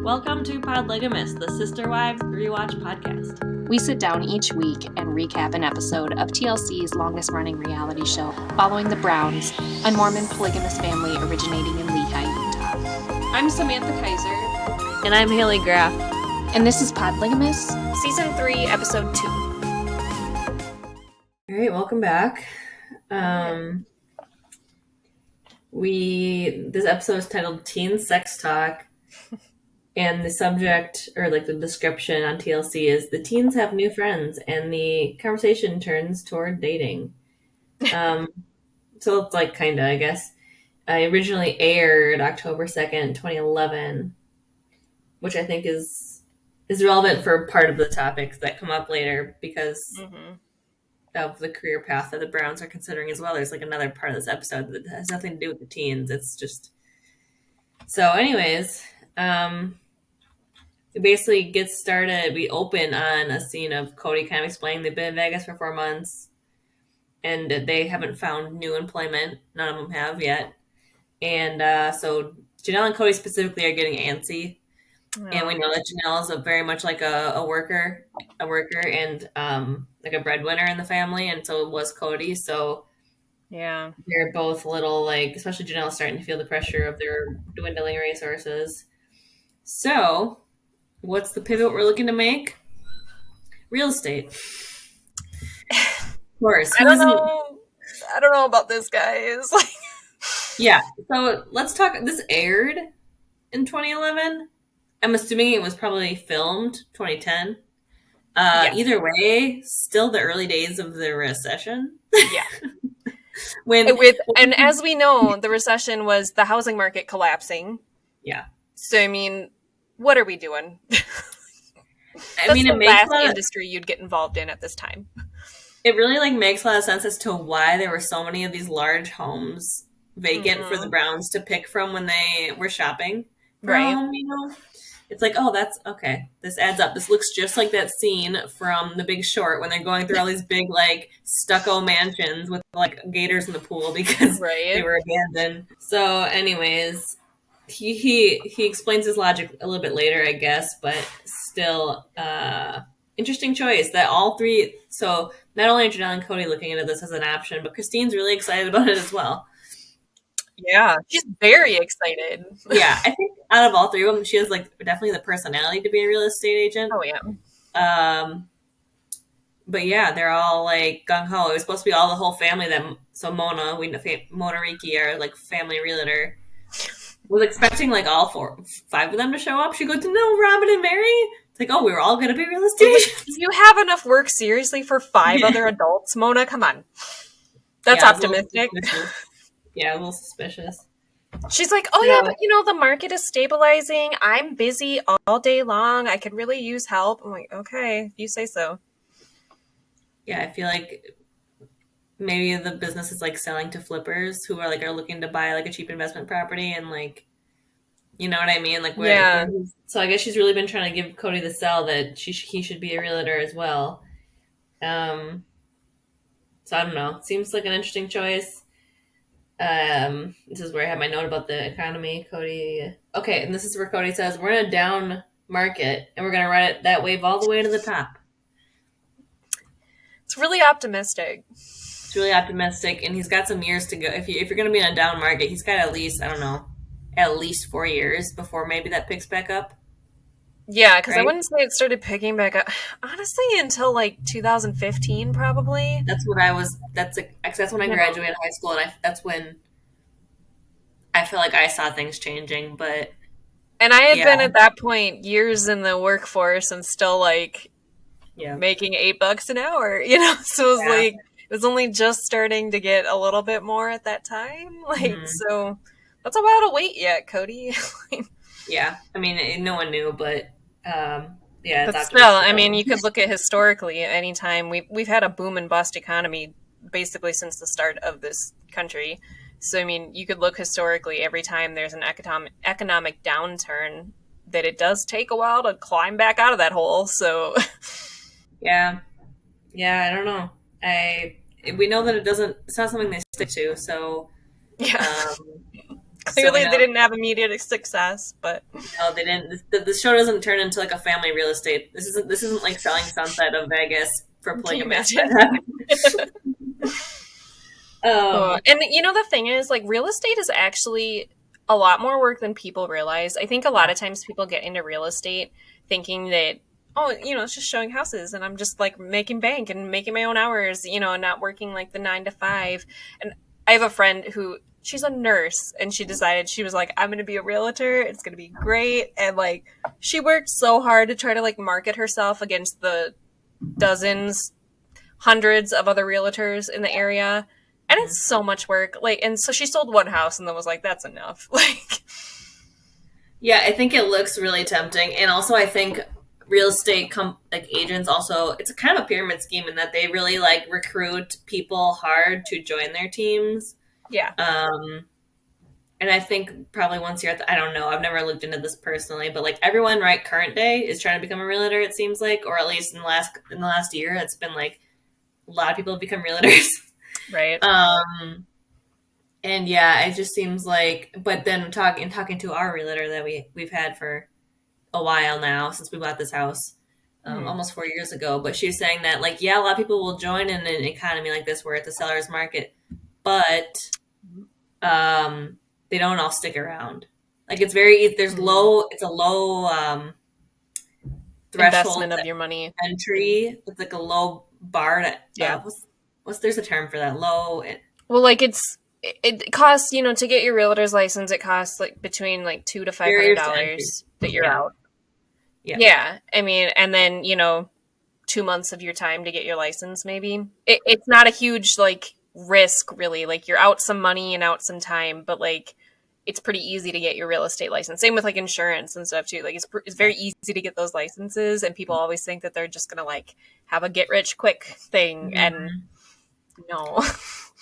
Welcome to Podlygamists, the Sister Wives Rewatch podcast. We sit down each week and recap an episode of TLC's longest-running reality show, following the Browns, a Mormon polygamous family originating in Lehi, Utah. I'm Samantha Kaiser. And I'm Haley Graff. And this is Podlygamists, Season 3, Episode 2. All right, welcome back. This episode is titled Teen Sex Talk. And the subject, or like the description on TLC is the teens have new friends and the conversation turns toward dating. So it's like kind of, I guess. I originally aired October 2nd, 2011, which I think is relevant for part of the topics that come up later because of the career path that the Browns are considering as well. There's like another part of this episode that has nothing to do with the teens. It's just... So anyways... It basically gets started. We open on a scene of Kody kind of explaining they've been in Vegas for 4 months and they haven't found new employment. None of them have yet. And so Janelle and Kody specifically are getting antsy. Oh. And we know that Janelle is very much like a worker and like a breadwinner in the family. And so it was Kody. So yeah, they're both a little like, especially Janelle starting to feel the pressure of their dwindling resources. So... what's the pivot we're looking to make? Real estate. Of course. I don't know about this, guys. Yeah. So let's talk. This aired in 2011. I'm assuming it was probably filmed 2010. Yeah. Either way, still the early days of the recession. Yeah. And as we know, the recession was the housing market collapsing. Yeah. So I mean, what are we doing? I mean, it makes the last industry you'd get involved in at this time. It really makes a lot of sense as to why there were so many of these large homes vacant for the Browns to pick from when they were shopping for a home, you know? It's like, oh, that's okay. This adds up. This looks just like that scene from The Big Short when they're going through all these big, stucco mansions with, gators in the pool because they were abandoned. So, anyways... He explains his logic a little bit later, I guess, but still, interesting choice that all three. So not only are Janelle and Kody looking into this as an option, but Christine's really excited about it as well. Yeah, she's very excited. Yeah, I think out of all three of them, she has definitely the personality to be a real estate agent. Oh yeah. But yeah, they're all gung ho. It was supposed to be all the whole family. Mona, Mona Riki, our family realtor. Was expecting all 5 of them to show up. She goes, no, Robyn and Mary. It's like, oh, we were all going to be real estate agents. You have enough work seriously for 5 other adults, Mona? Come on. That's optimistic. A little suspicious. She's like, oh yeah, but the market is stabilizing. I'm busy all day long. I could really use help. I'm like, okay, you say so. Yeah, I feel like maybe the business is selling to flippers who are looking to buy a cheap investment property and you know what I mean? So I guess she's really been trying to give Kody the sell that he should be a realtor as well. So I don't know. Seems like an interesting choice. This is where I have my note about the economy. Kody. Okay, and this is where Kody says we're in a down market and we're gonna ride it that wave all the way to the top. It's really optimistic. It's really optimistic, and he's got some years to go. If you're going to be in a down market, he's got at least 4 years before maybe that picks back up. Yeah, because I wouldn't say it started picking back up, honestly, until 2015, probably. That's when I graduated high school, and that's when I feel like I saw things changing. And I had been at that point years in the workforce and still making $8 an hour, so it was it was only just starting to get a little bit more at that time. So that's a while to wait yet, Kody. Yeah. I mean, no one knew, but But still, I mean, you could look at historically anytime we've had a boom and bust economy basically since the start of this country. So, I mean, you could look historically every time there's an economic downturn that it does take a while to climb back out of that hole. So, yeah, I don't know. We know that it's not something they stick to. So, yeah. Clearly, they didn't have immediate success, but no, they didn't. The show doesn't turn into like a family real estate. This isn't like selling Sunset of Vegas for polygamists. And the thing is, like, real estate is actually a lot more work than people realize. I think a lot of times people get into real estate thinking that, it's just showing houses and I'm just like making bank and making my own hours, and not working like the 9 to 5. And I have a friend who, she's a nurse, and she decided, she was like, I'm going to be a realtor. It's going to be great. And like, she worked so hard to try to like market herself against the dozens, hundreds of other realtors in the area. And it's so much work. Like, and so she sold one house and then was like, that's enough. Like, yeah, I think it looks really tempting. And also I think real estate agents also, it's a kind of a pyramid scheme in that they really like recruit people hard to join their teams. Yeah. And I think probably once you're I don't know, I've never looked into this personally, but like everyone right current day is trying to become a realtor, it seems like, or at least in the last year, it's been like a lot of people have become realtors. Right. And yeah, it just seems like, but then talking to our realtor that we've had for a while now, since we bought this house, almost 4 years ago, but she's saying that like, yeah, a lot of people will join in an economy like this where it's a seller's market, but they don't all stick around. Like it's it's a low threshold investment of your money entry. It's like a low bar to, there's a term for that, low. Well, like it costs, to get your realtor's license, it costs like between like $200 to $500 that you're out. Yeah. I mean, and then, 2 months of your time to get your license, maybe. It's not a huge like risk really. Like you're out some money and out some time, but like it's pretty easy to get your real estate license. Same with like insurance and stuff too. Like it's very easy to get those licenses, and people always think that they're just going to like have a get rich quick thing. And no.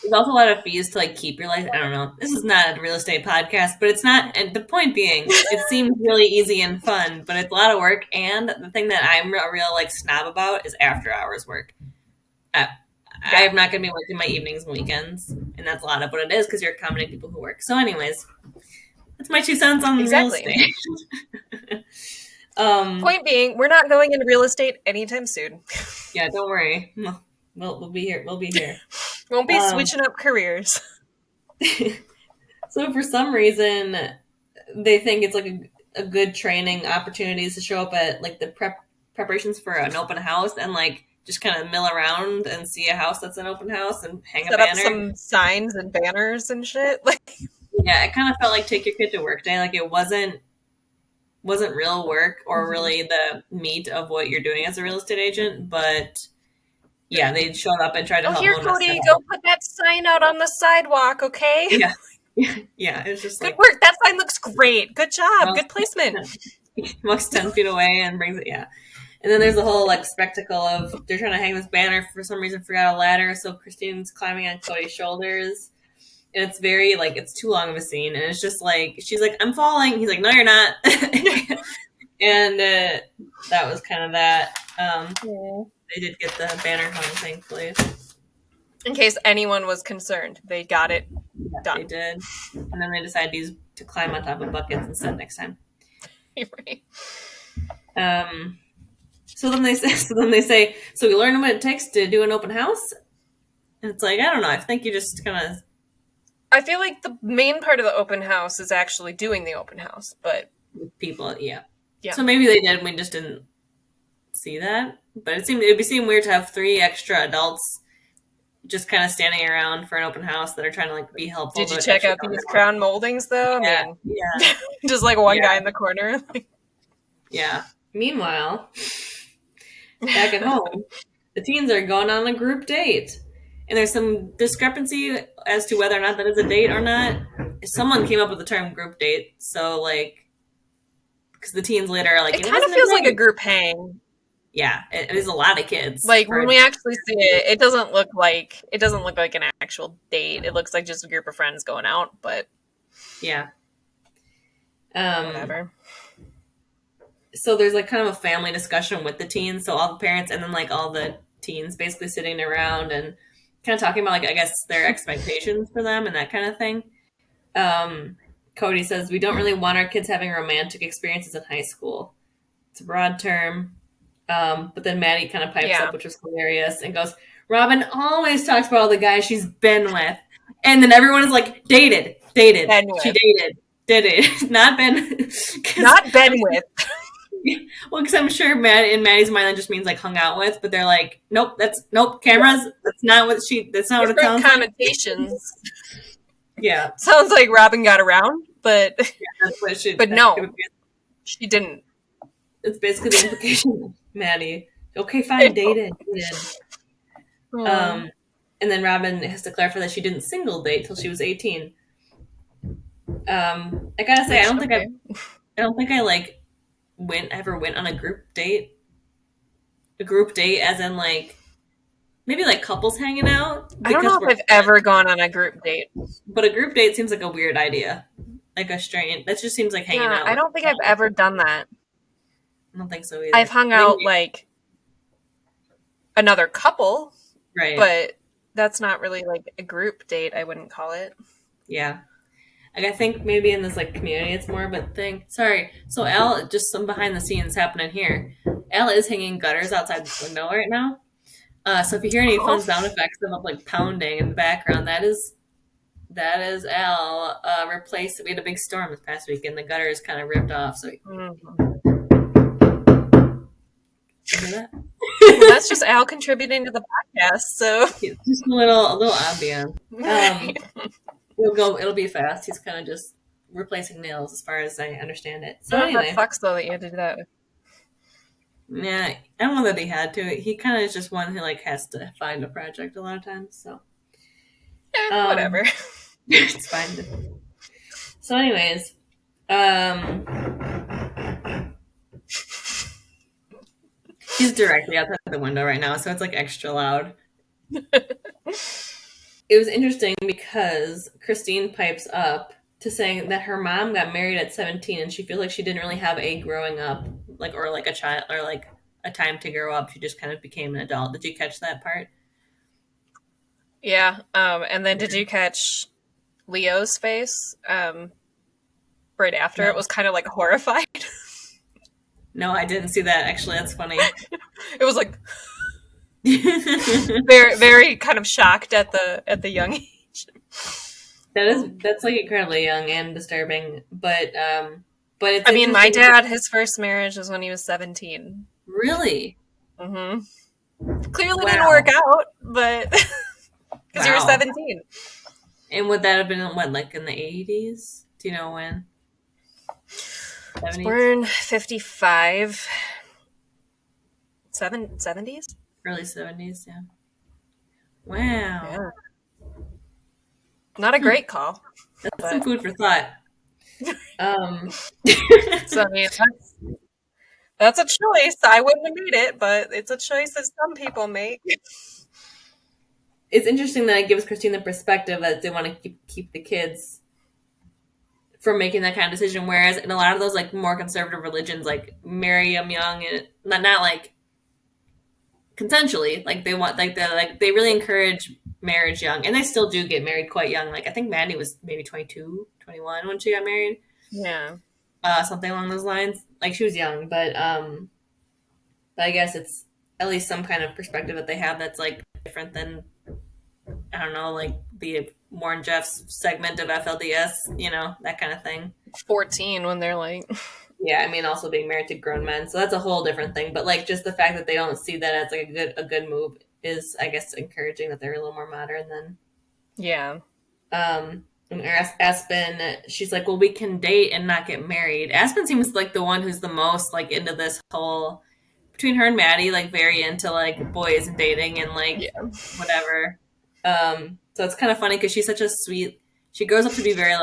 There's also a lot of fees to like keep your life. I don't know. This is not a real estate podcast, but it's not. And the point being, it seems really easy and fun, but it's a lot of work. And the thing that I'm a real like snob about is after hours work. I'm not going to be working my evenings and weekends, and that's a lot of what it is because you're accommodating people who work. So, anyways, that's my 2 cents on real estate. Point being, we're not going into real estate anytime soon. Yeah, don't worry. We'll be here. We'll be here. Won't be switching up careers. So for some reason, they think it's like a good training opportunities to show up at like the preparations for an open house and like just kind of mill around and see a house that's an open house and hang a banner. Set up some signs and banners and shit. Like, yeah, it kind of felt like take your kid to work day. Like it wasn't real work or really the meat of what you're doing as a real estate agent, but yeah, they showed up and tried to help. Here, Kody, go put that sign out on the sidewalk, okay? Yeah. Yeah, it's just good work. That sign looks great. Good job. Good placement. Walks 10 feet away and brings it. Yeah. And then there's the whole like spectacle of they're trying to hang this banner, for some reason forgot a ladder, so Christine's climbing on Kody's shoulders. And it's very like, it's too long of a scene. And it's just like, she's like, I'm falling. He's like, no, you're not. And that was kind of that. They did get the banner hung, thankfully. In case anyone was concerned, they got it done. They did. And then they decided to climb on top of buckets instead next time. Right. So then they say, so we learned what it takes to do an open house? And it's like, I don't know. I think you just kind of... I feel like the main part of the open house is actually doing the open house, but... With people, yeah. So maybe they did, and we just didn't see that. But it'd seem weird to have 3 extra adults just kind of standing around for an open house that are trying to like be helpful. Did you check out these crown moldings though? Yeah. Yeah. Just like one guy in the corner. Yeah. Meanwhile, back at home, the teens are going on a group date. And there's some discrepancy as to whether or not that is a date or not. Someone came up with the term group date. So like, because the teens later are like, it kind of feels like a group hang. Yeah, it is a lot of kids. Like when we actually see it, it doesn't look like an actual date. It looks like just a group of friends going out, but yeah. Whatever. So there's like kind of a family discussion with the teens, so all the parents and then like all the teens basically sitting around and kind of talking about like I guess their expectations for them and that kind of thing. Kody says, we don't really want our kids having romantic experiences in high school. It's a broad term. But then Maddie kind of pipes up, which was hilarious, and goes, Robyn always talks about all the guys she's been with. And then everyone is like, dated. She dated. Not been. Not been with. Well, because I'm sure in Maddie's mind that just means like hung out with, but they're like, nope, cameras. That's not what it sounds connotations. Yeah. Sounds like Robyn got around, but no, she didn't. It's basically the implication, Maddie. Okay, fine, dated. And then Robyn has to clarify that she didn't single date till she was 18. I gotta say, I don't think I like ever went on a group date. A group date, as in like maybe like couples hanging out. I don't know if I've ever gone on a group date, but a group date seems like a weird idea. Like a strange. That just seems like hanging out. I don't think I've ever done that. I don't think so either. I've hung out like another couple, right? But that's not really like a group date. I wouldn't call it. Yeah. Like I think maybe in this like community it's more of a thing. Sorry. So Al, just some behind the scenes happening here. Al is hanging gutters outside the window right now. So if you hear any fun sound effects of like pounding in the background, that is Al replaced. We had a big storm this past week and the gutters kind of ripped off. So hear that? Well, that's just Al contributing to the podcast. So just a little ambient. It'll be fast. He's kind of just replacing nails as far as I understand it. So anyway. That sucks though that you had to do that. Yeah, I don't know that he had to. He kind of is just one who like has to find a project a lot of times. So whatever. It's fine. So anyways, he's directly outside the window right now, so it's like extra loud. It was interesting because Christine pipes up to saying that her mom got married at 17 and she feels like she didn't really have a growing up, or a child, or like a time to grow up. She just kind of became an adult. Did you catch that part? Yeah. And then did you catch Leo's face right after? No. It was kind of like horrified. No, I didn't see that. Actually, that's funny. It was like very, very kind of shocked at the young age. That's like incredibly young and disturbing, but it's. I mean, my dad, his first marriage was when he was 17. Really? Mm-hmm. Clearly didn't work out, but because you were 17. And would that have been what, like in the 80s? Do you know when? 70s? Born 55. 70s? Early 70s, yeah. Wow. Yeah. Not a great call. That's some food for thought. So I mean, that's a choice. I wouldn't have made it, but it's a choice that some people make. It's interesting that it gives Christine the perspective that they want to keep the kids from making that kind of decision. Whereas in a lot of those like more conservative religions, like marry them young and not like consensually, like they want they really encourage marriage young, and they still do get married quite young. Like I think Maddie was maybe 22, 21 when she got married. Yeah. Something along those lines. Like she was young, but I guess it's at least some kind of perspective that they have that's like different than, I don't know, like the Warren Jeffs segment of FLDS, you know, that kind of thing. 14 when they're like. Yeah, I mean, also being married to grown men, so that's a whole different thing. But like, just the fact that they don't see that as like a good move is, I guess, encouraging that they're a little more modern than. Yeah. And Aspen, she's like, well, we can date and not get married. Aspen seems like the one who's the most like into this whole, between her and Maddie, like very into like boys and dating and like whatever. So it's kind of funny because she's such a sweet. She grows up to be very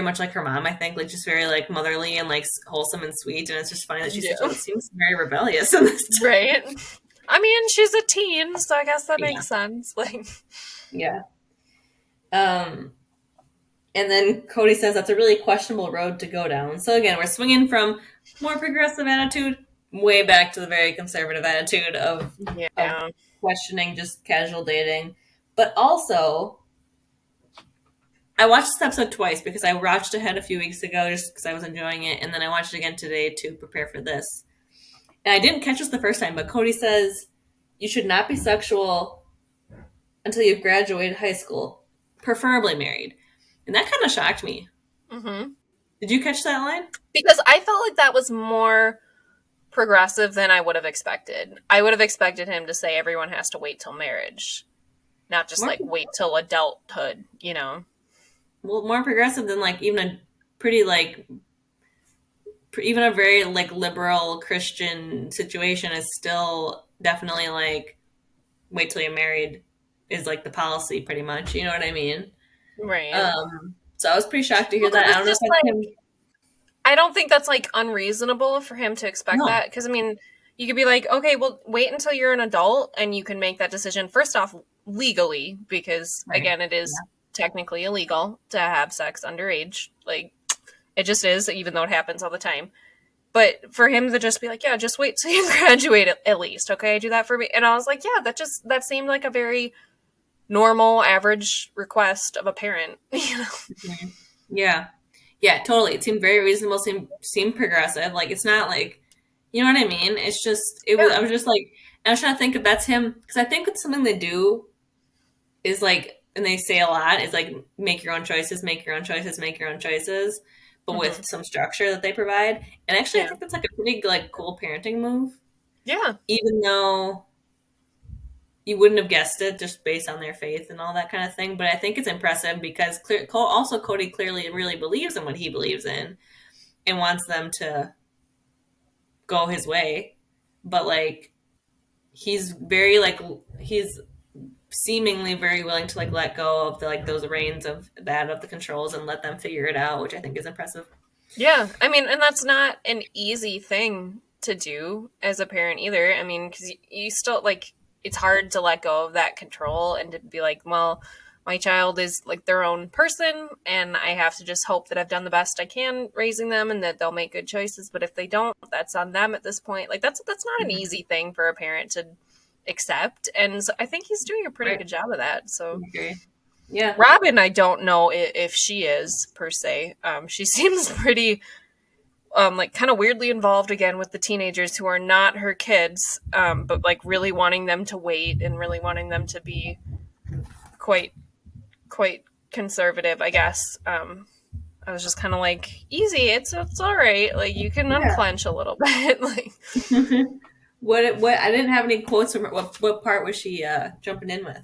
much like her mom, I think, like just very like motherly and like wholesome and sweet. And it's just funny that she seems very rebellious in this time. Right. I mean, she's a teen, so I guess that makes sense. Like, yeah. And then Kody says that's a really questionable road to go down. So again, we're swinging from more progressive attitude way back to the very conservative attitude of questioning just casual dating, but also I watched this episode twice because I watched ahead a few weeks ago just because I was enjoying it, and then I watched it again today to prepare for this. And I didn't catch this the first time, but Kody says you should not be sexual until you've graduated high school, preferably married. And that kind of shocked me. Mm-hmm. Did you catch that line? Because I felt like that was more progressive than I would have expected. I would have expected him to say everyone has to wait till marriage, not just like wait till adulthood, you know? Well, more progressive than like even a pretty like even a very like liberal Christian situation is still definitely like wait till you're married is like the policy pretty much. You know what I mean? Right. So I was pretty shocked to hear that. I don't know if that's him. I don't think that's like unreasonable for him to expect that, because I mean, you could be like, okay, well, wait until you're an adult and you can make that decision. First off, legally, because again, it is technically illegal to have sex underage. Like, it just is, even though it happens all the time. But for him to just be like, yeah, just wait till you graduate at least, okay? Do that for me. And I was like, yeah, that seemed like a very normal, average request of a parent, you know? Yeah. Yeah, totally. It seemed very reasonable, seemed progressive. Like, it's not like, you know what I mean? It's just, I was just like, I was trying to think if that's him, because I think it's something they do is like, and they say a lot, is like, make your own choices, make your own choices, make your own choices, but with some structure that they provide. And actually, I think that's like a pretty like cool parenting move. Yeah. Even though you wouldn't have guessed it just based on their faith and all that kind of thing. But I think it's impressive because also Kody clearly really believes in what he believes in and wants them to go his way. But like, he's very like, he's seemingly very willing to like let go of the, like those reins of the controls and let them figure it out, which I think is impressive. Yeah. I mean, and that's not an easy thing to do as a parent either. I mean, because you still like, it's hard to let go of that control and to be like, well, my child is like their own person and I have to just hope that I've done the best I can raising them and that they'll make good choices. But if they don't, that's on them at this point. Like that's not an easy thing for a parent to accept. And so I think he's doing a pretty good job of that. So yeah. Robyn, I don't know if she is per se. She seems pretty like kind of weirdly involved again with the teenagers who are not her kids, but like really wanting them to wait and really wanting them to be quite conservative, I guess. I was just kind of like, easy, it's all right. Like you can unclench a little bit. Like what I didn't have any quotes from her. What part was she jumping in with?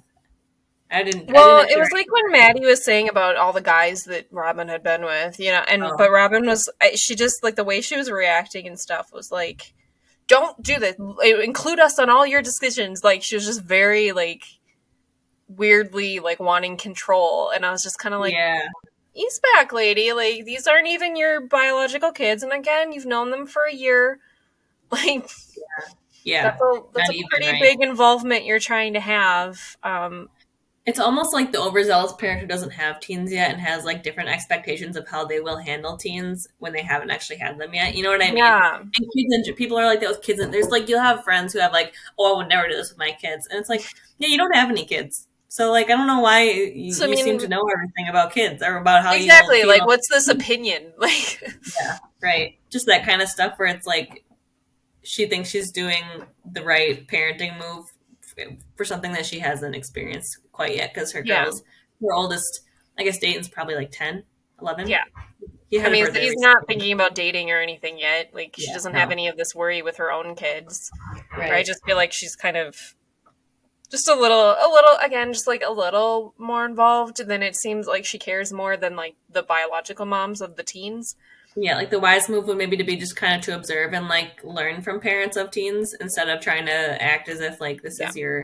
It was like when Maddie was saying about all the guys that Robyn had been with, you know, but Robyn was, she just, like, the way she was reacting and stuff was like, don't do this. Include us on all your decisions. Like, she was just very, like, weirdly, like, wanting control. And I was just kind of like, ease back, lady. Like, these aren't even your biological kids. And again, you've known them for a year. Like, that's a pretty big involvement you're trying to have. It's almost like the overzealous parent who doesn't have teens yet and has like different expectations of how they will handle teens when they haven't actually had them yet. You know what I mean? Yeah. And kids and people are like those kids. And there's like, you'll have friends who have like, oh, I would never do this with my kids. And it's like, yeah, you don't have any kids. So like, I don't know why you seem to know everything about kids or about how exactly. You like, what's this opinion? Like, yeah, right. Just that kind of stuff where it's like, she thinks she's doing the right parenting move for something that she hasn't experienced quite yet because her oldest, I guess Dayton's probably like 10, 11. Yeah. He's not thinking about dating or anything yet. Like she doesn't have any of this worry with her own kids. Right. I just feel like she's kind of just a little, again, just like a little more involved. And then it seems like she cares more than like the biological moms of the teens. Yeah, like the wise move would maybe to be just kind of to observe and like learn from parents of teens instead of trying to act as if like this is your,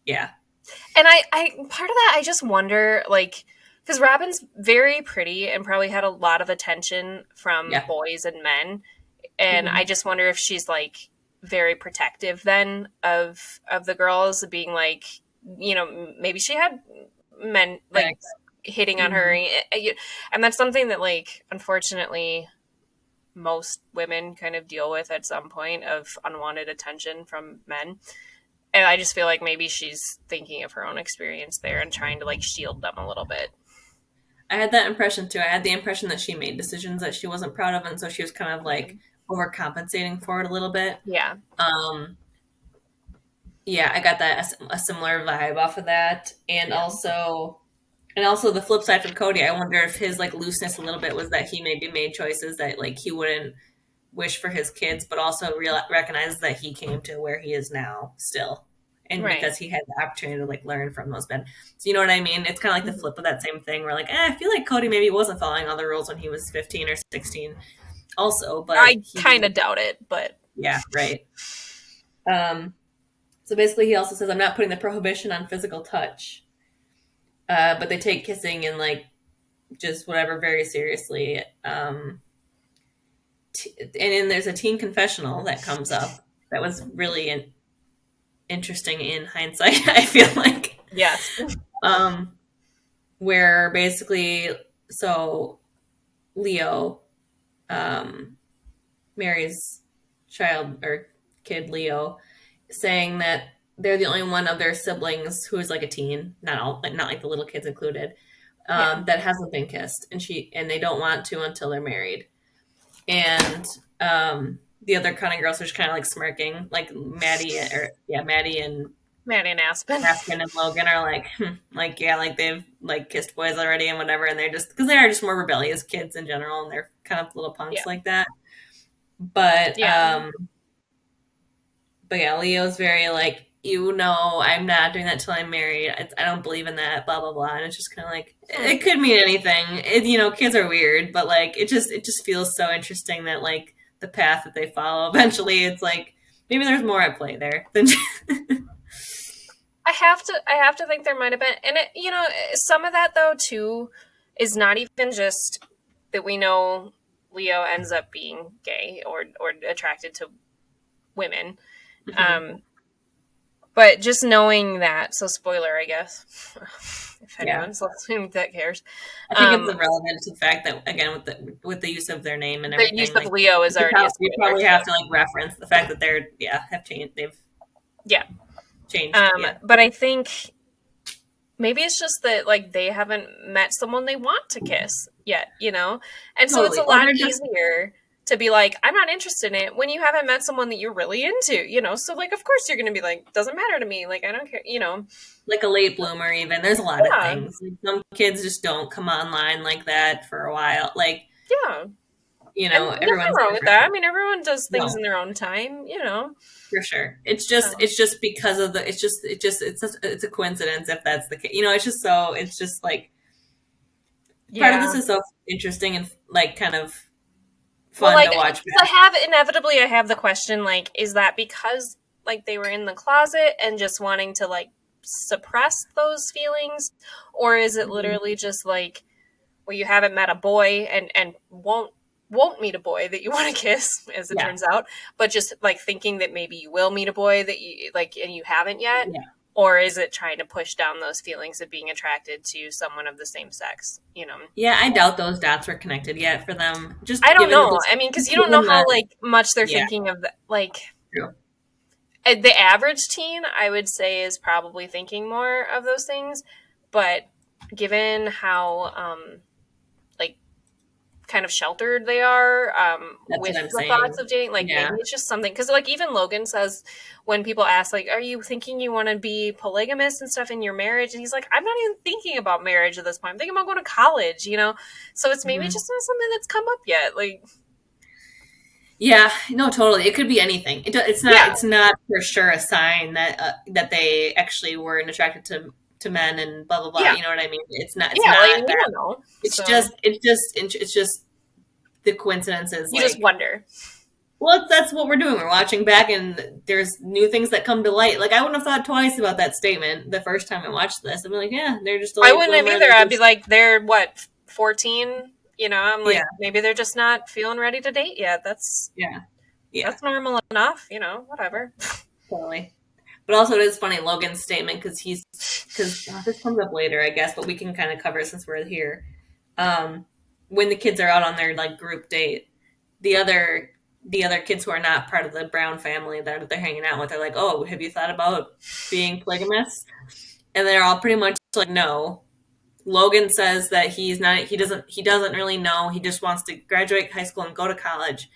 And I part of that, I just wonder, like, because Robyn's very pretty and probably had a lot of attention from boys and men. And I just wonder if she's like very protective then of the girls being like, you know, maybe she had men like hitting on her. And that's something that like, unfortunately, most women kind of deal with at some point of unwanted attention from men. And I just feel like maybe she's thinking of her own experience there and trying to like shield them a little bit. I had that impression too. I had the impression that she made decisions that she wasn't proud of, and so she was kind of like overcompensating for it a little bit. Yeah. Yeah, I got that a similar vibe off of that, and also the flip side for Kody. I wonder if his like looseness a little bit was that he maybe made choices that like he wouldn't wish for his kids, but also recognizes that he came to where he is now still, and because he had the opportunity to like learn from those men. So you know what I mean? It's kind of like the flip of that same thing. Where like, I feel like Kody maybe wasn't following all the rules when he was 15 or 16. Also, but I kind of doubt it, but yeah, right. So basically, he also says, "I'm not putting the prohibition on physical touch, but they take kissing and like just whatever very seriously." And then there's a teen confessional that comes up that was really interesting in hindsight. I feel like yes, where basically, so Leo, Mary's child or kid Leo, saying that they're the only one of their siblings who is like a teen, not like the little kids included, that hasn't been kissed, and they don't want to until they're married. And the other kind of girls are just kind of like smirking, like Maddie and Aspen. Aspen and Logan are like, like yeah, like they've like kissed boys already and whatever, and they're just because they are just more rebellious kids in general, and they're kind of little punks like that. But Leo's very like, I'm not doing that till I'm married. I don't believe in that, blah blah blah. And it's just kind of like it could mean anything. Kids are weird, but like it just feels so interesting that like the path that they follow. Eventually, it's like maybe there's more at play there than. I have to think there might have been, and some of that though too is not even just that we know Leo ends up being gay or attracted to women. Mm-hmm. But just knowing that, so spoiler, I guess, if anyone's listening that cares. I think it's irrelevant to the fact that, again, with the use of their name and everything. The use of Leo is already a spoiler. You probably have to like reference the fact that they're, have changed. They've changed. But I think maybe it's just that like they haven't met someone they want to kiss yet, And so it's a lot easier to be like, I'm not interested in it when you haven't met someone that you're really into, So like, of course you're going to be like, doesn't matter to me. Like, I don't care, Like a late bloomer even. There's a lot of things. Like, some kids just don't come online like that for a while. Like, everyone's wrong with that. I mean, everyone does things in their own time, For sure. It's just because of it's a coincidence if that's the case. It's just like part of this is so interesting and like kind of fun to watch. I have the question, like, is that because like they were in the closet and just wanting to like suppress those feelings, or is it literally just like, well, you haven't met a boy and won't meet a boy that you want to kiss, as it turns out, but just like thinking that maybe you will meet a boy that you like and you haven't yet? Or is it trying to push down those feelings of being attracted to someone of the same sex? Yeah, I doubt those dots were connected yet for them. I don't know. I mean, because you don't know how like much they're thinking of like. True. The average teen, I would say, is probably thinking more of those things, but given how like kind of sheltered they are with the thoughts of dating, like maybe it's just something, because like even Logan says when people ask like, are you thinking you want to be polygamous and stuff in your marriage, and he's like, I'm not even thinking about marriage at this point, I'm thinking about going to college, so it's maybe just not something that's come up yet, like. Yeah, no, totally. It could be anything. It's not. It's not for sure a sign that that they actually weren't attracted to men and blah blah blah. You know what I mean? It's not. It's not. Like, don't know. It's just the coincidences. You just wonder. Well, that's what we're doing. We're watching back, and there's new things that come to light. Like I wouldn't have thought twice about that statement the first time I watched this. I'd be like, yeah, they're just. I wouldn't have either. I'd be like, they're what, 14. I'm like, maybe they're just not feeling ready to date yet. That's that's normal enough, whatever. Totally. But also it is funny, Logan's statement, because this comes up later, I guess, but we can kind of cover it since we're here. When the kids are out on their like group date, the other kids who are not part of the Brown family that they're hanging out with are like, oh, have you thought about being polygamous? And they're all pretty much like, no. Logan says that he doesn't really know. He just wants to graduate high school and go to college.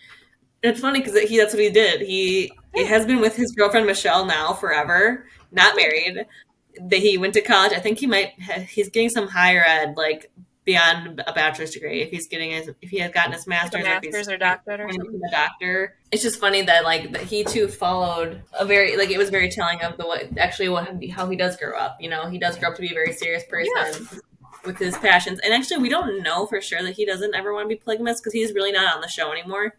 And it's funny because that's what he did. He has been with his girlfriend Michelle now forever, not married. That he went to college. I think he's getting some higher ed, like beyond a bachelor's degree. If he had gotten his master's, like a master's or doctorate or something. A doctor. It's just funny that that he too followed it was very telling of how he does grow up. You know, he does grow up to be a very serious person with his passions. And actually, we don't know for sure that he doesn't ever want to be polygamous because he's really not on the show anymore.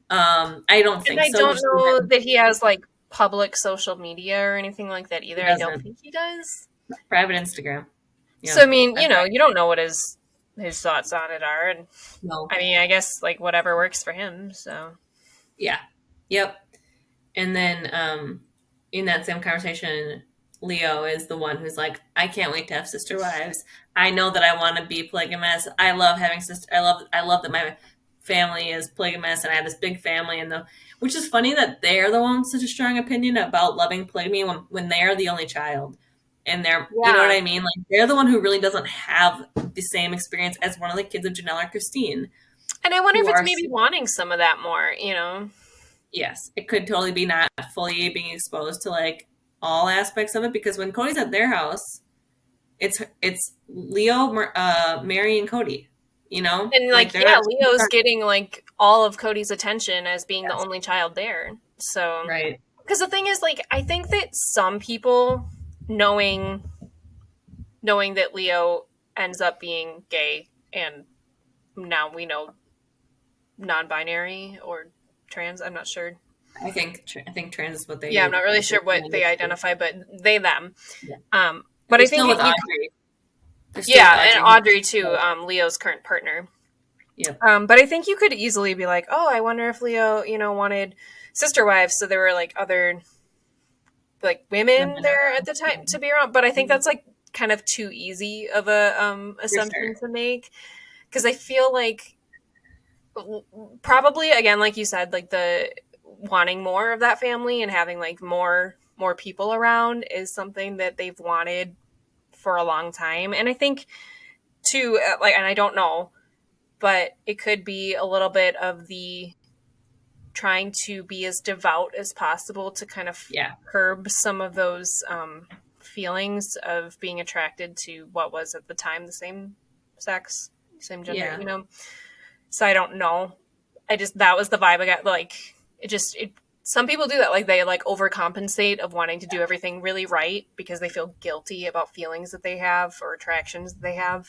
I don't think so. I don't know that he has like public social media or anything like that either. I don't think he does. Private Instagram. Yeah, so I mean, you don't know what his thoughts on it are, and no. I mean, I guess like whatever works for him. So yeah, yep. And then in that same conversation, Leo is the one who's like, I can't wait to have sister wives. I know that I want to be polygamous. I love having sister. I love that my family is polygamous and I have this big family, which is funny that they're the ones with such a strong opinion about loving polygamy when they are the only child. And they're, you know what I mean? Like, they're the one who really doesn't have the same experience as one of the kids of Janelle or Christine. And I wonder if it's maybe wanting some of that more, you know? Yes. It could totally be not fully being exposed to, like, all aspects of it. Because when Kody's at their house, it's Leo, Mary, and Kody, you know? And, Leo's getting, like, all of Kody's attention as being the only child there. So. Right. Because the thing is, like, I think that some people... Knowing that Leo ends up being gay, and now we know non-binary or trans. I'm not sure. I think trans is what they. Yeah, I'm not really sure what they identify, but they them. Yeah. But I think with Audrey. And Audrey too. Leo's current partner. Yeah. But I think you could easily be like, oh, I wonder if Leo, wanted sister wives, so there were like other. Like women there at the time to be around, but I think that's like kind of too easy of a assumption to make, because I feel like probably again, like you said, like the wanting more of that family and having like more people around is something that they've wanted for a long time. And I think too, and I don't know, but it could be a little bit of the trying to be as devout as possible to kind of curb some of those feelings of being attracted to what was at the time the same sex, same gender, So I don't know. That was the vibe I got. Like, some people do that. Like, they like overcompensate of wanting to do everything really right because they feel guilty about feelings that they have or attractions that they have.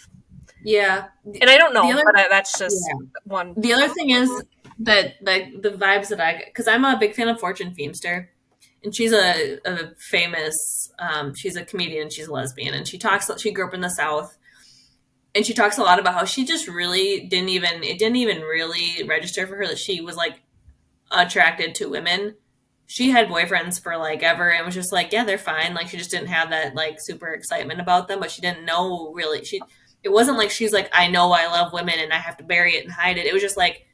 Yeah. And I don't know, but that's just one. The other thing is, that like the vibes that I get, because I'm a big fan of Fortune Feimster, and she's a famous she's a comedian, she's a lesbian, and she grew up in the South, and she talks a lot about how she just really didn't even really register for her that she was like attracted to women. She had boyfriends for like ever and was just like, yeah, they're fine. Like, she just didn't have that like super excitement about them, but she didn't know really. It wasn't like she's like, I know I love women and I have to bury it and hide it. It was just like,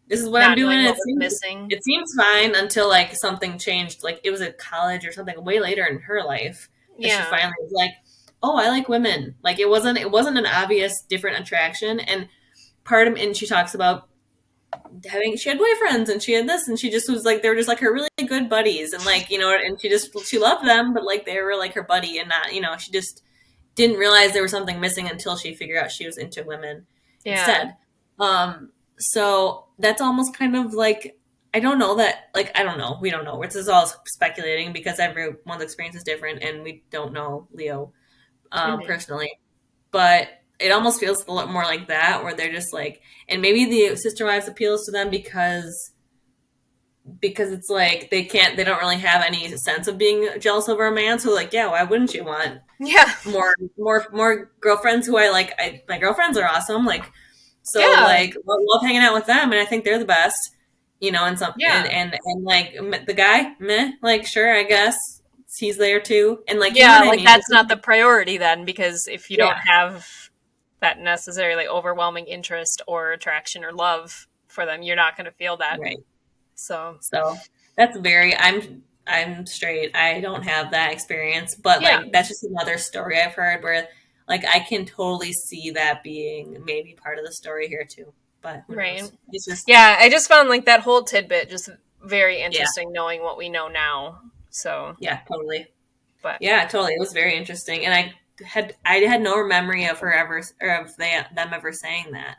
this is what I'm doing. It seems fine until like something changed. Like, it was at college or something way later in her life. And she finally was like, oh, I like women. Like, it wasn't an obvious different attraction. And and she talks about she had boyfriends and she had this, and she just was like, they were just like her really good buddies. And like, and she loved them, but like they were like her buddy, and not, she just didn't realize there was something missing until she figured out she was into women instead. So that's almost kind of like, I don't know. We don't know. This is all speculating because everyone's experience is different, and we don't know Leo personally. But it almost feels a lot more like that, where they're just like, and maybe the sister wives appeals to them because it's like they don't really have any sense of being jealous over a man. So like, yeah, why wouldn't you want more girlfriends who I like? My girlfriends are awesome. Like, so like, love hanging out with them, and I think they're the best, and some, and like the guy, meh, like, sure, I guess he's there too. And like, that's not the priority then, because if you don't have that necessarily overwhelming interest or attraction or love for them, you're not going to feel that. Right. So that's I'm straight. I don't have that experience, but like, that's just another story I've heard where Like, I can totally see that being maybe part of the story here too. But who knows? It's just... Yeah, I just found like that whole tidbit just very interesting, knowing what we know now. So yeah, totally. But yeah, totally, it was very interesting, and I had no memory of her ever, or of them ever saying that.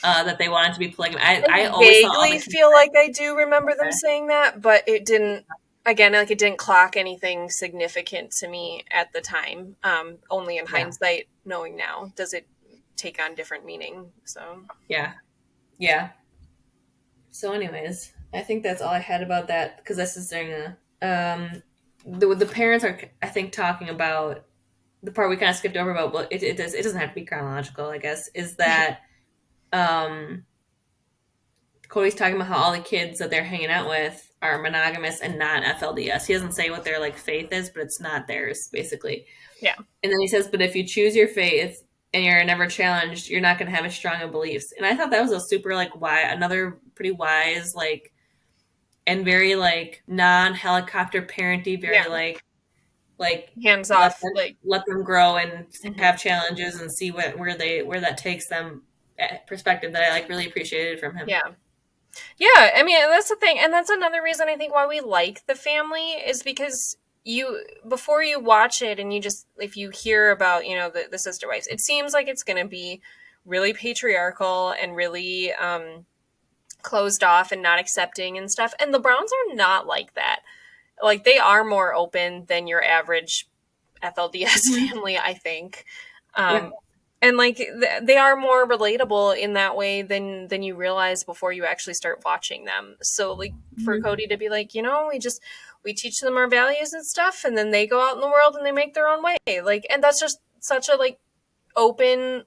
That they wanted to be polygamous. I always vaguely feel like I do remember them saying that, but it didn't. Again, like, it didn't clock anything significant to me at the time. Only in hindsight, knowing now, does it take on different meaning. So yeah. So, anyways, I think that's all I had about that, because this is during the parents are, I think, talking about the part we kind of skipped over about. Well, it doesn't have to be chronological, I guess. Is that Kody's talking about how all the kids that they're hanging out with are monogamous and not FLDS. He doesn't say what their like faith is, but it's not theirs, basically. Yeah. And then he says, but if you choose your faith and you're never challenged, you're not going to have as strong of beliefs. And I thought that was a super another pretty wise, like, and very like non-helicopter parenty, very like hands off, let them grow and have challenges and see where that takes them. Perspective that I like really appreciated from him. Yeah, I mean, that's the thing, and that's another reason I think why we like The Family, is because before you watch it and if you hear about, the sister wives, it seems like it's going to be really patriarchal and really closed off and not accepting and stuff, and the Browns are not like that. Like, they are more open than your average FLDS family, I think. And like, they are more relatable in that way than you realize before you actually start watching them. So like, for Kody to be like, we teach them our values and stuff, and then they go out in the world and they make their own way. Like, and that's just such a like open,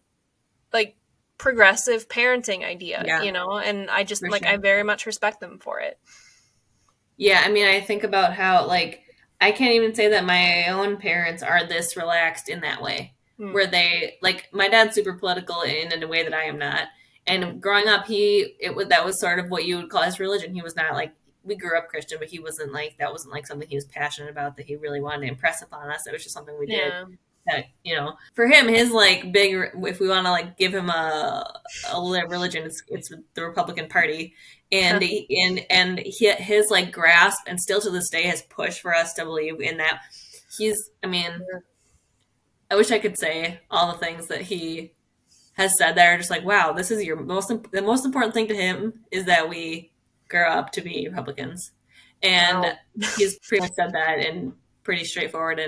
like, progressive parenting idea, and I just I very much respect them for it. Yeah, I mean, I think about how, like, I can't even say that my own parents are this relaxed in that way. Where they, like, my dad's super political in a way that I am not. And growing up, that was sort of what you would call his religion. He was not like, we grew up Christian, but that wasn't like something he was passionate about, that he really wanted to impress upon us. It was just something we did. That, for him, his like big, if we want to like give him a religion, it's the Republican Party. And his like grasp, and still to this day, has pushed for us to believe in that. I wish I could say all the things that he has said that are just like, wow, this is the most important thing to him is that we grow up to be Republicans. And he's pretty much said that, and pretty straightforward.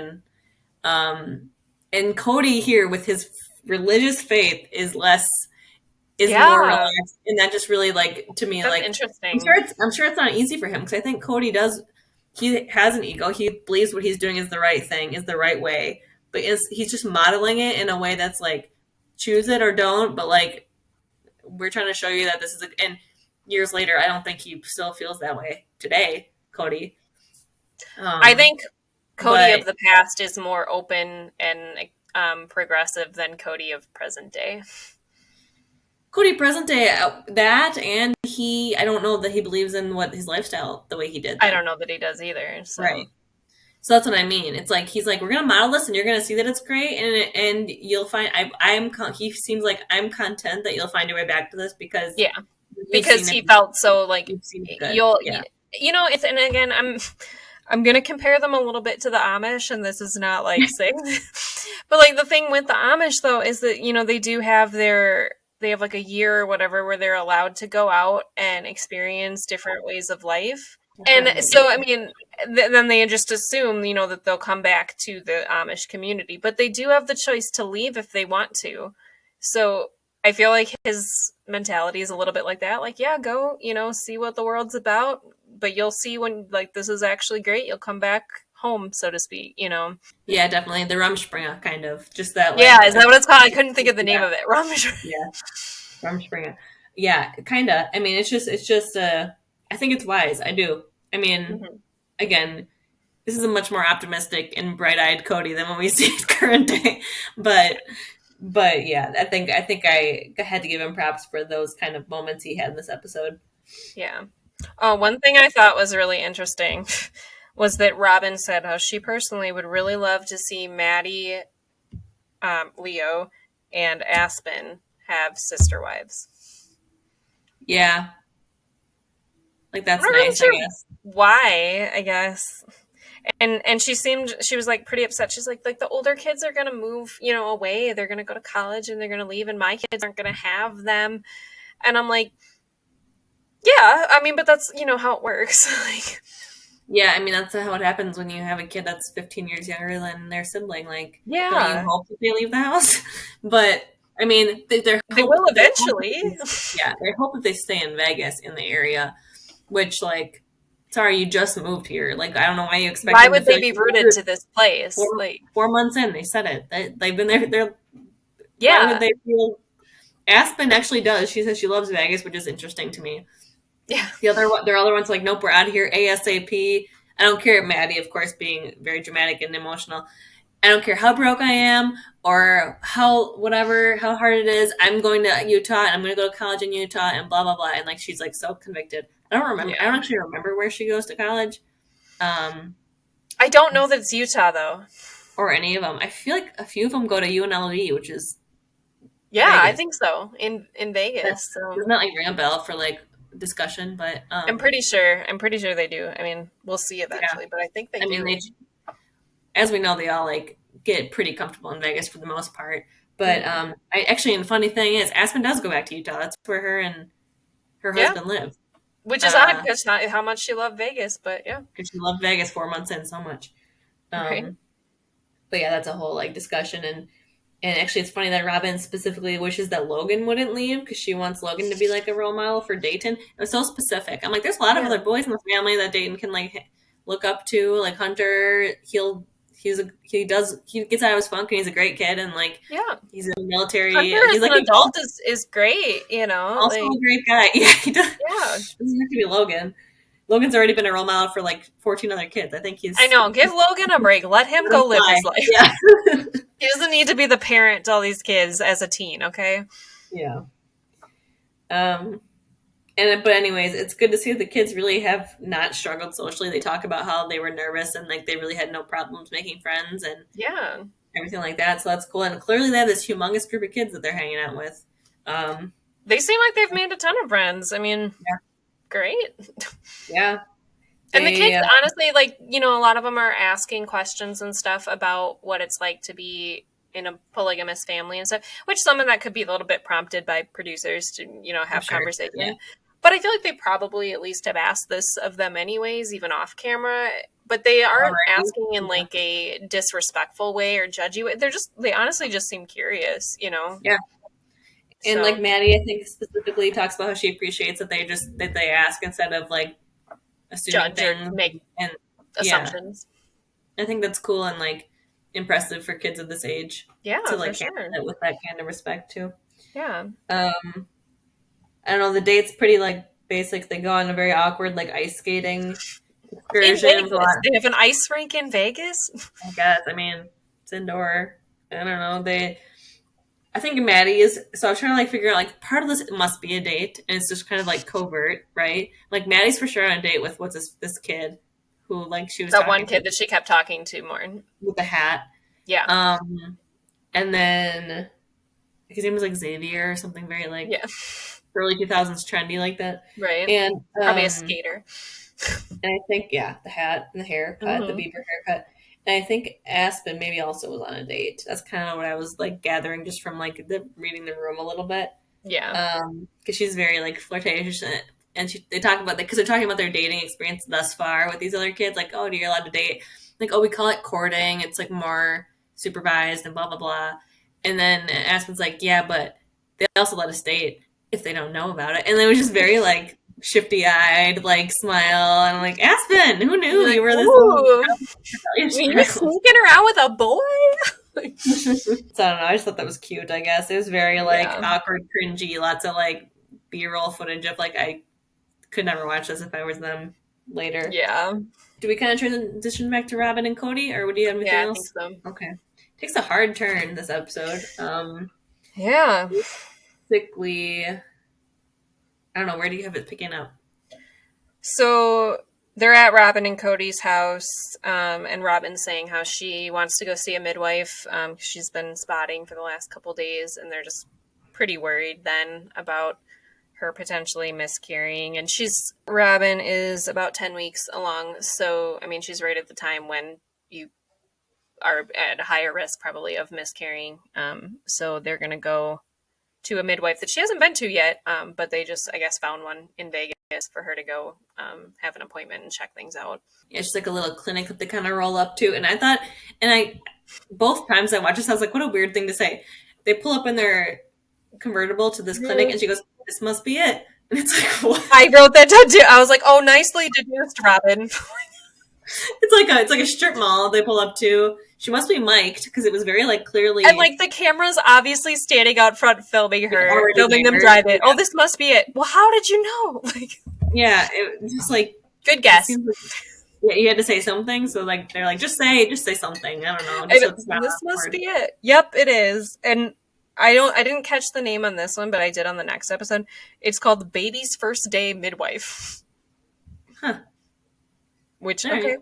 And Kody here with his religious faith is more relaxed. And that just really, like, to me, that's like, interesting. I'm sure it's not easy for him, because I think Kody he has an ego. He believes what he's doing is the right thing, is the right way. But he's just modeling it in a way that's like, choose it or don't. But like, we're trying to show you that this is and years later, I don't think he still feels that way today, Kody. I think Kody of the past is more open and progressive than Kody of present day. Kody present day, that, and I don't know that he believes in what his lifestyle the way he did. I don't know that he does either. So. Right. So that's what I mean. It's like, he's like, we're gonna model this, and you're gonna see that it's great, and you'll find. He seems like, I'm content that you'll find your way back to this, because he felt so like it's, and again, I'm gonna compare them a little bit to the Amish, and this is not like saying, but like, the thing with the Amish though is that they do have they have like a year or whatever where they're allowed to go out and experience different ways of life. And so, I mean, then they just assume, that they'll come back to the Amish community. But they do have the choice to leave if they want to. So I feel like his mentality is a little bit like that. Like, yeah, go, see what the world's about. But you'll see when, like, this is actually great. You'll come back home, so to speak, Yeah, definitely. The Rumspringa, kind of. Just that. Like, yeah, is that what it's called? I couldn't think of the name of it. Rumspringa. Yeah. Rumspringa. Yeah, kind of. I mean, it's just I think it's wise. I do. I mean, again, this is a much more optimistic and bright-eyed Kody than when we see it current day. But yeah, I think I had to give him props for those kind of moments he had in this episode. Yeah. Oh, one thing I thought was really interesting was that Robyn said how she personally would really love to see Maddie Leo and Aspen have sister wives. Yeah. Like, that's I'm nice, sure I guess. why, I guess. And she was like pretty upset. She's like the older kids are gonna move, away. They're gonna go to college and they're gonna leave, and my kids aren't gonna have them. And I'm like, yeah, I mean, but that's how it works. Like, yeah, I mean, that's how it happens when you have a kid that's 15 years younger than their sibling. Like, don't you yeah, hope that they leave the house? But I mean, they will eventually. They hope that they stay in Vegas in the area. Which, like, sorry, you just moved here. Like, I don't know why you expect Why them to would feel they be rooted to this place? Like, 4 months in, they said it. They've been there. Why would yeah, they feel? Aspen actually does. She says she loves Vegas, which is interesting to me. yeah. Their other ones like, nope, we're out of here ASAP. I don't care, Maddie, of course, being very dramatic and emotional. I don't care how broke I am or how hard it is. I'm going to Utah and I'm going to go to college in Utah and blah blah blah. And like she's like so convicted. I don't remember. Yeah. I don't actually remember where she goes to college. I don't know that it's Utah though, or any of them. I feel like a few of them go to UNLV, which is yeah, Vegas. I think so in Vegas. So. Doesn't that like ring a bell for like discussion? But I'm pretty sure they do. I mean, we'll see eventually, but I think they do. I mean, as we know, they all like get pretty comfortable in Vegas for the most part. But and the funny thing is, Aspen does go back to Utah. That's where her and her husband live. Which is odd because not how much she loved Vegas, but yeah, because she loved Vegas 4 months in so much. Right. But yeah, that's a whole like discussion, and actually, it's funny that Robyn specifically wishes that Logan wouldn't leave because she wants Logan to be like a role model for Dayton. It was so specific. I'm like, there's a lot of other boys in the family that Dayton can like look up to, like Hunter. He gets out of his funk and he's a great kid and like he's in the military. Hunter he's as like an adult is great, also like, a great guy. Yeah, he does. Yeah, it doesn't have to be Logan. Logan's already been a role model for like 14 other kids. I think I know. Give Logan a break. Let him go live his life. Yeah. He doesn't need to be the parent to all these kids as a teen. Okay. Yeah. But anyways, it's good to see that the kids really have not struggled socially. They talk about how they were nervous and like they really had no problems making friends and everything like that. So that's cool. And clearly they have this humongous group of kids that they're hanging out with. They seem like they've made a ton of friends. I mean, great. Yeah. And the kids, honestly, like, a lot of them are asking questions and stuff about what it's like to be in a polygamous family and stuff, which some of that could be a little bit prompted by producers to, have conversation. Yeah. But I feel like they probably at least have asked this of them anyways, even off camera. But they aren't asking in like a disrespectful way or judgy way. They honestly just seem curious, Yeah. And like Maddie, I think specifically talks about how she appreciates that they ask instead of like assuming things or make assumptions. I think that's cool and like impressive for kids of this age. Yeah, to like handle it with that kind of respect too. Yeah. I don't know. The date's pretty like basic. They go on a very awkward like ice skating excursion. They have an ice rink in Vegas. I guess. I mean, it's indoor. I don't know. I think Maddie is. So I'm trying to like figure out like part of this must be a date, and it's just kind of like covert, right? Like Maddie's for sure on a date with this kid who like she was that one kid that she kept talking to more with the hat. Yeah. And then his name was like Xavier or something very like early 2000s trendy like that, right? And probably a skater. And I think the hat and the haircut, the Bieber haircut. And I think Aspen maybe also was on a date. That's kind of what I was like gathering just from like reading the room a little bit. Yeah. Because she's very like flirtatious and they talk about that because they're talking about their dating experience thus far with these other kids. Like, oh, you're allowed to date. Like, oh, we call it courting. It's like more supervised and blah blah blah. And then Aspen's like, yeah, but they also let us date if they don't know about it. And then it was just very like shifty-eyed, like smile, and I'm like, Aspen, who knew you were this? You were sneaking around with a boy. So I don't know. I just thought that was cute. I guess it was very like awkward, cringy, lots of like B-roll footage of like I could never watch this if I was them later. Yeah. Do we kind of transition back to Robyn and Kody, or would you have anything else? I think so. Okay. Takes a hard turn this episode. Yeah. Basically, I don't know. Where do you have it picking up? So they're at Robyn and Kody's house, and Robyn's saying how she wants to go see a midwife. She's been spotting for the last couple days, and they're just pretty worried then about her potentially miscarrying. And Robyn is about 10 weeks along, so I mean, she's right at the time when you are at a higher risk probably of miscarrying. So they're going to go to a midwife that she hasn't been to yet, but they just, I guess, found one in Vegas for her to go have an appointment and check things out. Yeah, it's just like a little clinic that they kind of roll up to. And I thought, both times I watched this, I was like, what a weird thing to say. They pull up in their convertible to this clinic, and she goes, "This must be it." And it's like, what? I wrote that down too. I was like, "Oh, nicely deduced, Robyn." It's like a strip mall they pull up to. She must be mic'd because it was very like clearly, and like the camera's obviously standing out front filming her, filming them drive it. Yeah. Oh, this must be it. Well, how did you know? Like, yeah, it was just like good guess. Yeah, you had to say something, so like they're like, just say something. I don't know. This must be it. Yep, it is. And I didn't catch the name on this one, but I did on the next episode. It's called Baby's First Day Midwife. Huh. Which okay. Right.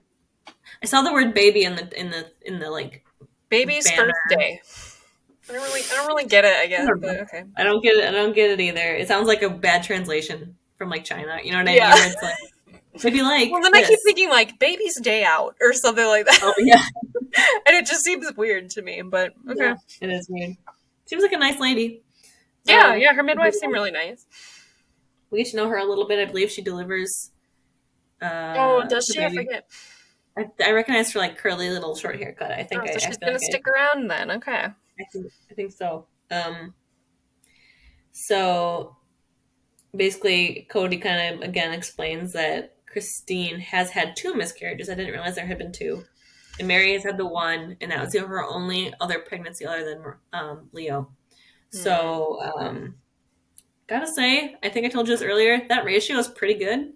I saw the word baby in the like baby's banner. First day. I don't really get it, I guess. But okay. I don't get it either. It sounds like a bad translation from like China. You know what I mean? It's like maybe like. Well, then I keep thinking like baby's day out or something like that. Oh yeah. And it just seems weird to me, but okay. Yeah, it is weird. Seems like a nice lady. Yeah, her midwife seemed really nice. We get to know her a little bit. I believe she delivers. Does she? I forget. I recognize her like curly little short haircut. I think so she's gonna stick around then. Okay. I think so. So basically, Kody kind of again explains that Christine has had 2 miscarriages. I didn't realize there had been 2. And Mary has had the 1, and that was her only other pregnancy other than Leo. So, gotta say, I think I told you this earlier, that ratio is pretty good.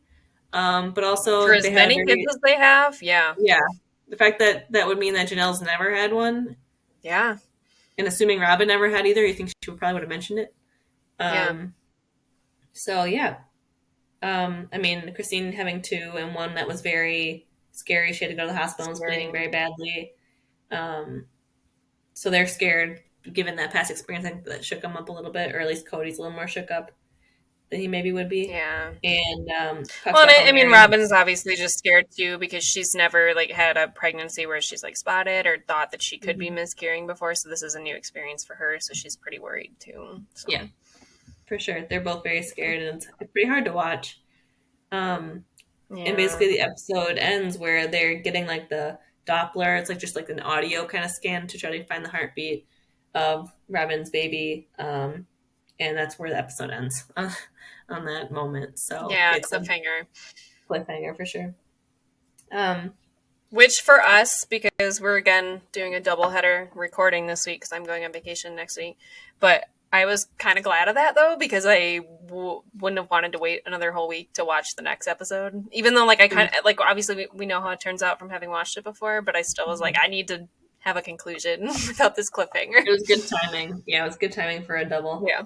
But also for as many kids as they have, yeah. The fact that would mean that Janelle's never had one. Yeah. And assuming Robyn never had either, you think she probably would have mentioned it. So yeah. I mean, Christine having 2 and 1 that was very scary. She had to go to the hospital and was bleeding very badly. So they're scared, given that past experience. I think that shook them up a little bit, or at least Cody's a little more shook up than he maybe would be. Yeah. And I mean, Robyn's obviously just scared too because she's never like had a pregnancy where she's like spotted or thought that she could be miscarrying before. So this is a new experience for her. So she's pretty worried too. So. Yeah, for sure. They're both very scared, and it's pretty hard to watch. And basically the episode ends where they're getting like the Doppler. It's like just like an audio kind of scan to try to find the heartbeat of Robyn's baby. And that's where the episode ends on that moment. So yeah, it's cliffhanger for sure. Which for us, because we're again doing a doubleheader recording this week because I'm going on vacation next week, but I was kind of glad of that though because I wouldn't have wanted to wait another whole week to watch the next episode. Even though like I kind of like obviously we know how it turns out from having watched it before, but I still was like I need to have a conclusion without this cliffhanger. It was good timing. Yeah, it was good timing for a double. Yeah.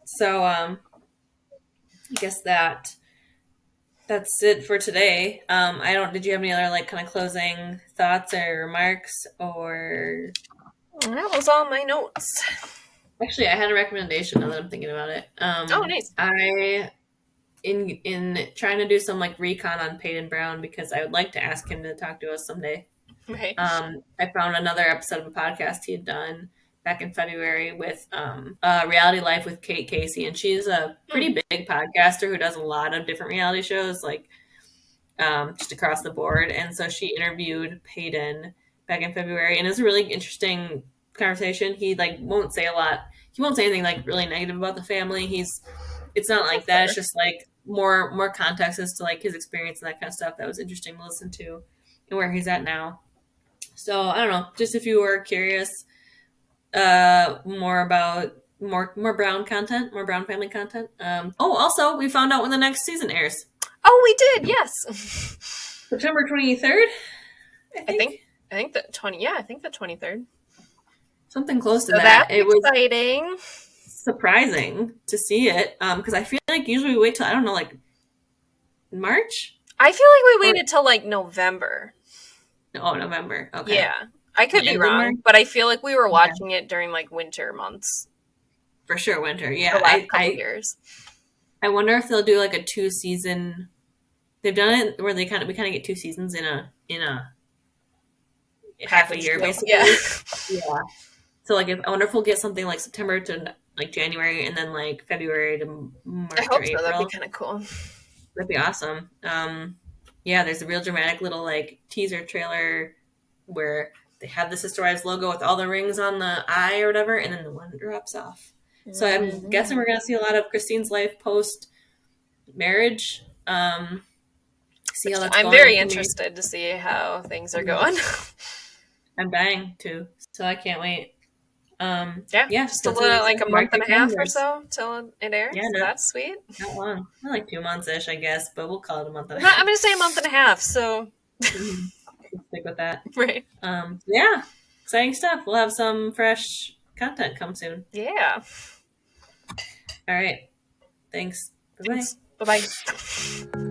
So I guess that's it for today. Did you have any other like kind of closing thoughts or remarks or? That was all my notes. Actually, I had a recommendation now that I'm thinking about it. Nice. I in trying to do some like recon on Peyton Brown because I would like to ask him to talk to us someday. Right. I found another episode of a podcast he had done back in February with Reality Life with Kate Casey, and she's a pretty big podcaster who does a lot of different reality shows, like just across the board. And so she interviewed Peyton back in February, and it was a really interesting conversation. He like won't say a lot. He won't say anything like really negative about the family. It's not like that. It's just like more context as to like his experience and that kind of stuff. That was interesting to listen to and where he's at now. So I don't know, just if you were curious more about more Brown content, more Brown family content. Also we found out when the next season airs. Oh, we did, yes. September 23rd, I think the 20. Yeah, I think the 23rd. Something close to that. It was exciting. Surprising to see it because I feel like usually we wait till I don't know, like March. I feel like we waited till like November. Oh, November. Okay. Yeah. I could be wrong, but I feel like we were watching it during like winter months. For sure, winter. Yeah. The last couple years. I wonder if they'll do like a 2-season. They've done it where we kind of get 2 seasons in a half a year, basically. Yeah. So like, I wonder if we'll get something like September to like January, and then like February to March or April. That'd be kind of cool. That'd be awesome. Yeah, there's a real dramatic little like teaser trailer where they have the Sister Wives logo with all the rings on the eye or whatever, and then the one drops off. So I'm guessing we're going to see a lot of Christine's life post marriage. See how that's going. I'm very interested to see how things are going. I'm dying to, so I can't wait. Just like a month and a half or so till it airs. Yeah, so that's sweet. Not long, not like 2 months-ish, I guess, but we'll call it a month and a half. I'm going to say a month and a half, so stick with that. Right. Yeah, exciting stuff. We'll have some fresh content come soon. Yeah. All right. Thanks. Bye-bye. Bye-bye.